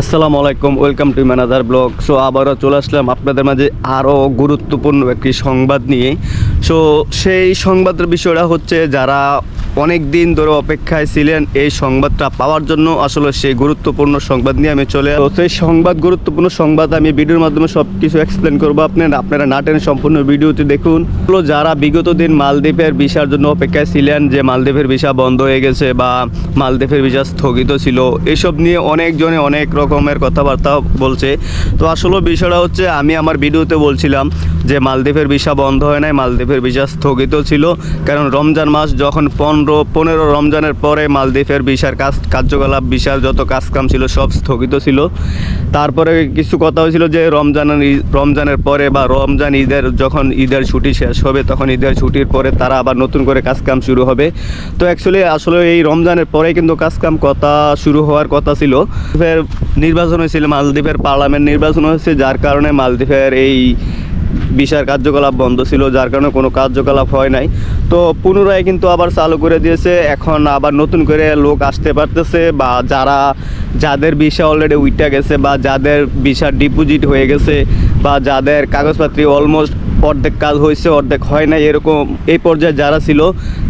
আসসালামু আলাইকুম, welcome to ম্যানাদার blog. So আবারও চলে আসলাম আপনাদের মাঝে আরও গুরুত্বপূর্ণ একটি সংবাদ নিয়ে। সো সেই সংবাদের বিষয়টা হচ্ছে, যারা অনেক দিন ধরে অপেক্ষায় ছিলেন এই সংবাদটা পাওয়ার জন্য, আসলে সেই গুরুত্বপূর্ণ সংবাদ নিয়ে আমি চলে আসবো। সেই গুরুত্বপূর্ণ সংবাদ আমি ভিডিওর মাধ্যমে সব কিছু এক্সপ্লেন করবো। আপনারা না টেনে সম্পূর্ণ ভিডিওটি দেখুন। যারা বিগত দিন মালদ্বীপের ভিসার জন্য অপেক্ষায় ছিলেন, যে মালদ্বীপের ভিসা বন্ধ হয়ে গেছে বা মালদ্বীপের ভিসা স্থগিত ছিল, এসব নিয়ে অনেকজনে অনেক রকমের কথাবার্তা বলছে। তো আসলে বিষয়টা হচ্ছে, আমি আমার ভিডিওতে বলছিলাম যে মালদ্বীপের ভিসা বন্ধ হয় নাই, মালদ্বীপের ভিসা স্থগিত ছিল। কারণ রমজান মাস যখন 15 রমজানের পরে মালদ্বীপের ভিসার কার্যকলাপ, ভিসার যত কাজকাম ছিল সব স্থগিত ছিল। তারপরে কিছু কথা হয়েছিল যে রমজানের পরে বা রমজান যখন ঈদের ছুটি শেষ হবে, তখন ঈদের ছুটির পরে তারা আবার নতুন করে কাজকাম শুরু হবে। তো আসলে এই রমজানের পরে কিন্তু কাজকাম কথা শুরু হওয়ার কথা ছিল। ফের নির্বাচন হয়েছিল, মালদ্বীপের পার্লামেন্ট নির্বাচন হয়েছে, যার কারণে মালদ্বীপের এই ভিসার কার্যকলাপ বন্ধ ছিল, যার কারণে কোনো কার্যকলাপ হয় নাই। তো পুনরায় কিন্তু আবার চালু করে দিয়েছে। এখন আবার নতুন করে লোক আসতে পারতেছে, বা যাদের ভিসা অলরেডি উইটা গেছে, বা যাদের ভিসা ডিপোজিট হয়ে গেছে, বা যাদের কাগজপত্র অলমোস্ট অর্ধেক কাজ হয়েছে অর্ধেক হয় না, এরকম এই পর্যায়ে যারা ছিল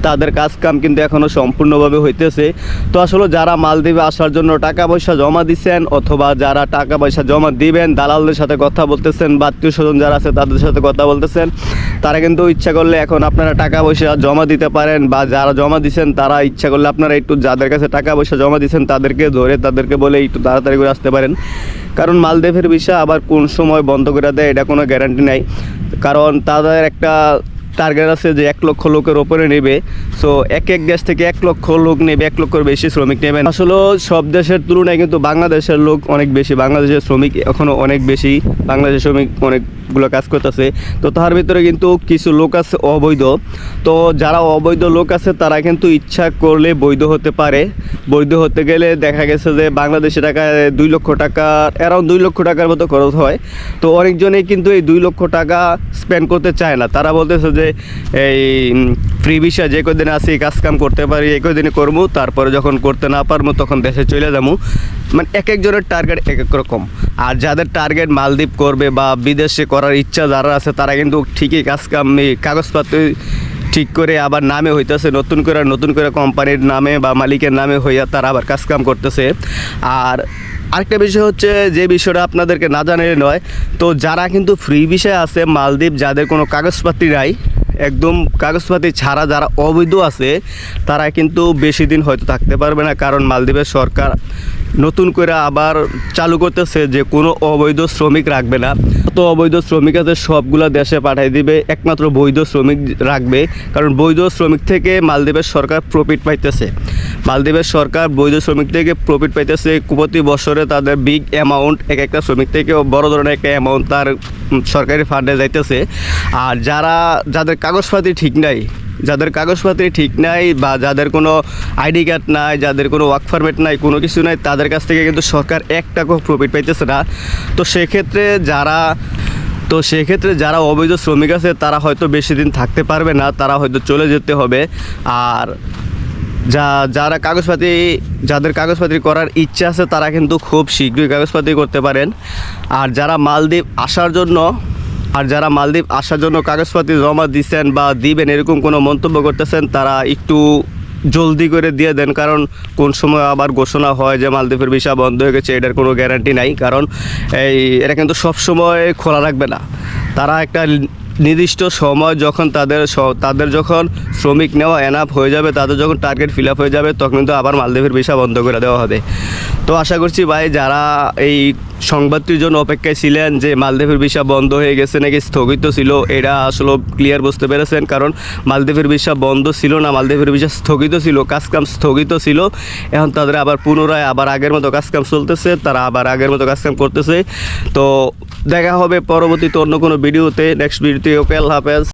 তাদের কাম কিন্তু এখনও সম্পূর্ণভাবে হইতেছে। তো আসলে যারা মালদ্বীপে আসার জন্য টাকা পয়সা জমা দিচ্ছেন, অথবা যারা টাকা পয়সা জমা দিবেন, দালালদের সাথে কথা বলতেছেন, বা আত্মীয় স্বজন যারা আছে তাদের সাথে কথা বলতেছেন, তারা কিন্তু ইচ্ছা করলে এখন আপনারা টাকা পয়সা জমা দিতে পারেন। বা যারা জমা দিচ্ছেন তারা ইচ্ছা করলে আপনারা একটু, যাদের কাছে টাকা পয়সা জমা দিচ্ছেন তাদেরকে ধরে তাদেরকে বলে একটু তাড়াতাড়ি করে আসতে পারেন। কারণ মালদ্বীপের ভিসা আবার কোন সময় বন্ধ করে দেয় এটা কোনো গ্যারান্টি নাই। কারণ তাদের একটা টার্গেট আছে যে 1 লক্ষ লোকের ওপরে নেবে। সো এক দেশ থেকে 1 লক্ষ লোক নেবে, 1 লক্ষের বেশি শ্রমিক নেবেন। আসলে সব দেশের তুলনায় কিন্তু বাংলাদেশের লোক অনেক বেশি, বাংলাদেশের শ্রমিক এখনও অনেক বেশি, বাংলাদেশের শ্রমিক অনেকগুলো কাজ করতেছে। তো তার ভিতরে কিন্তু কিছু লোক আছে অবৈধ। তো যারা অবৈধ লোক আছে তারা কিন্তু ইচ্ছা করলে বৈধ হতে পারে। বৈধ হতে গেলে দেখা গেছে যে বাংলাদেশি টাকায় 2 লক্ষ টাকা, অ্যারাউন্ড 2 লক্ষ টাকার মতো খরচ হয়। তো অনেকজনেই কিন্তু এই 2 লক্ষ টাকা স্পেন্ড করতে চায় না। তারা বলতেছে যে এই ফ্রি ভিসা যে কদিন আসি কাজকাম করতে পারি, এই কদিনে করবো, তারপরে যখন করতে না পারবো তখন দেশে চলে যাবো। মানে একজনের টার্গেট এক রকম। আর যাদের টার্গেট মালদ্বীপ করবে বা বিদেশে করার ইচ্ছা যারা আছে, তারা কিন্তু ঠিকই কাগজপত্র ঠিক করে আবার নামে হইতেছে, নতুন করে কোম্পানির নামে বা মালিকের নামে হইয়া তারা আবার কাজকাম করতেছে। আর আরেকটা বিষয় হচ্ছে, যে বিষয়টা আপনাদেরকে না জানালে নয়, তো যারা কিন্তু ফ্রি ভিসায় আছে মালদ্বীপ, যাদের কোনো কাগজপত্র নাই, একদম কাগজপাতি ছাড়া যারা অবৈধ আছে, তারা কিন্তু বেশি দিন হয়তো থাকতে পারবে না। কারণ মালদ্বীপের সরকার নতুন করে আবার চালু করতেছে যে কোনো অবৈধ শ্রমিক রাখবে না। তো অবৈধ শ্রমিক আছে সবগুলা দেশে পাঠিয়ে দিবে, একমাত্র বৈধ শ্রমিক রাখবে। কারণ বৈধ শ্রমিক থেকে মালদ্বীপের সরকার প্রফিট পাইতেছে। মালদ্বীপের সরকার বৈধ শ্রমিক থেকে প্রফিট পাইতেছে। প্রতি বছরে তাদের বিগ অ্যামাউন্ট, একটা শ্রমিক থেকে বড় ধরনের একটা অ্যামাউন্ট তার সরকারি ফান্ডে যাইতেছে। আর যাদের কাগজপাতি ঠিক নাই, বা যাদের কোনো আইডি কার্ড নাই, যাদের কোনো ওয়ার্ক পারমিট নাই, কোনো কিছু নাই, তাদের কাছ থেকে কিন্তু সরকার 1 টাকাও প্রফিট পাইতেছে না। তো সেক্ষেত্রে যারা অবৈধ শ্রমিক আছে তারা হয়তো বেশি দিন থাকতে পারবে না, তারা হয়তো চলে যেতে হবে। আর যাদের কাগজপাতি করার ইচ্ছা আছে তারা কিন্তু খুব শীঘ্রই কাগজপাতি করতে পারেন। আর যারা মালদ্বীপ আসার জন্য কাগজপাতি জমা দিচ্ছেন বা দিবেন, এরকম কোনো মন্তব্য করতেছেন, তারা একটু জলদি করে দিয়ে দেন। কারণ কোন সময় আবার ঘোষণা হয় যে মালদ্বীপের ভিসা বন্ধ হয়ে গেছে, এটার কোনো গ্যারান্টি নাই। কারণ এটা কিন্তু সব সময় খোলা রাখবে না। তারা একটা নির্দিষ্ট সময় যখন তাদের যখন শ্রমিক নেওয়া এনাফ হয়ে যাবে, তাদের যখন টার্গেট ফিল আপ হয়ে যাবে, তখন কিন্তু আবার মালদ্বীপের ভিসা বন্ধ করে দেওয়া হবে। তো আশা করছি ভাই, যারা এই সংবাদটির জন্য অপেক্ষায় ছিলেন যে মালদ্বীপের ভিসা বন্ধ হয়ে গেছে নাকি স্থগিত ছিল, এটা আসলে ক্লিয়ার বুঝতে পেরেছেন। কারণ মালদ্বীপের ভিসা বন্ধ ছিল না, মালদ্বীপের ভিসা স্থগিত ছিল, কাজকাম স্থগিত ছিল। এখন তাদের আবার পুনরায় আগের মতো কাজকাম চলতেছে, তারা আবার আগের মতো কাজকাম করতেছে। তো দেখা হবে পরবর্তীতে অন্য কোনো ভিডিওতে, নেক্সট ভিডিওতে। ওকে, আল্লাহ হাফেজ।